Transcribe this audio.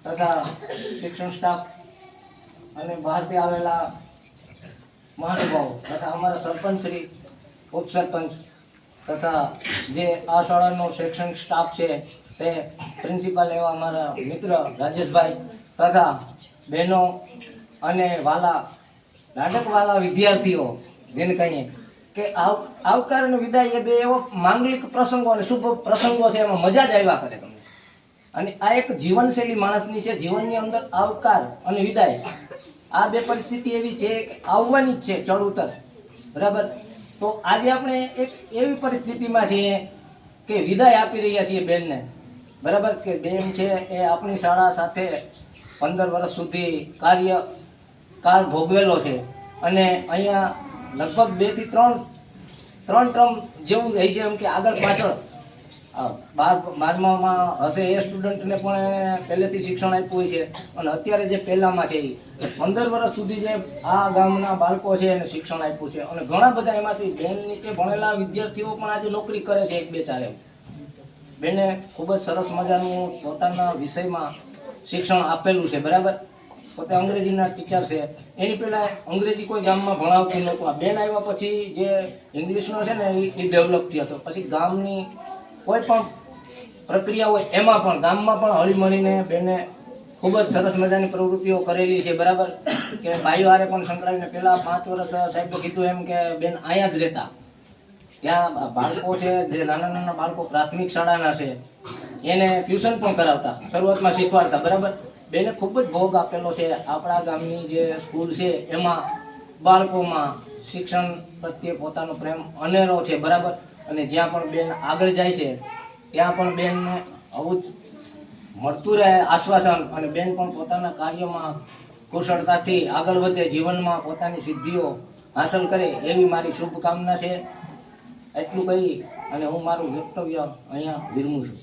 તથા શિક્ષણ સ્ટાફ અને બહારથી આવેલા મહાનુભાવો તથા અમારા સરપંચ શ્રી, ઉપસરપંચ તથા જે આ શાળાનો શૈક્ષણિક સ્ટાફ છે તે પ્રિન્સિપાલ એવા અમારા મિત્ર રાજેશભાઈ તથા બહેનો અને નાટકવાલા વિદ્યાર્થીઓ, જેને કહીએ કે આવકાર અને વિદાય એ બે એવો માંગલિક પ્રસંગો અને શુભ પ્રસંગો છે, એમાં મજા જ આવ્યા કરે તમને. અને આ એક જીવનશૈલી માણસની છે. જીવનની અંદર આવકાર અને વિદાય આ બે પરિસ્થિતિ એવી છે કે આવવાની જ છે, ચડ ઉતર, બરાબર. તો આજે આપણે એક એવી પરિસ્થિતિમાં છીએ કે વિદાય આપી રહ્યા છીએ બેનને, બરાબર. કે બેન છે એ આપણી શાળા સાથે 15 વર્ષ સુધી કાર્યકાળ ભોગવેલો છે અને અહીંયા લગભગ 2 થી 3 ટર્મ જેવું રહી છે, એમ કે આગળ પાછળ 12માં હશે એ સ્ટુડન્ટને પણ એને પહેલેથી શિક્ષણ આપ્યું હોય છે અને અત્યારે જે પહેલામાં છે એ 15 વર્ષ સુધી જે આ ગામના બાળકો છે એને શિક્ષણ આપ્યું છે. અને ઘણા બધા એમાંથી બેન નીચે ભણેલા વિદ્યાર્થીઓ પણ આજે નોકરી કરે છે, 1 2 4 બેને ખૂબ જ સરસ મજાનું પોતાના વિષયમાં શિક્ષણ આપેલું છે, બરાબર. પોતે અંગ્રેજીના ટીચર છે. એની પહેલાં અંગ્રેજી કોઈ ગામમાં ભણાવતું નહોતું. આ બેન આવ્યા પછી જે ઇંગ્લિશનો છે ને એ ડેવલપ થયો હતો. પછી ગામની કોઈ પણ પ્રક્રિયા હોય એમાં પણ ગામમાં પણ હળીમળીને બેને ખૂબ જ સરસ મજાની પ્રવૃત્તિઓ કરેલી છે, બરાબર. કે ભાઈઓ હારે પણ સંકળાવીને પહેલાં 5 વર્ષ સાહેબે કીધું એમ કે બેન અહીંયા જ રહેતા. ત્યાં બાળકો છે જે નાના બાળકો પ્રાથમિક શાળાના છે એને ટ્યુશન પણ કરાવતા, શરૂઆતમાં શીખવાડતા, બરાબર. બેને ખૂબ જ ભોગ આપેલો છે આપણા ગામની જે સ્કૂલ છે એમાં બાળકોમાં શિક્ષણ પ્રત્યે પોતાનો પ્રેમ અનેરો છે, બરાબર. અને જ્યાં પણ બેન આગળ જાય છે ત્યાં પણ બેનને આવું જ મળતું રહે આશ્વાસન, અને બેન પણ પોતાના કાર્યમાં કુશળતાથી આગળ વધે, જીવનમાં પોતાની સિદ્ધિઓ હાંસલ કરે એવી મારી શુભકામના છે. એટલું કહી અને હું મારું વક્તવ્ય અહીંયા વિરમું છું.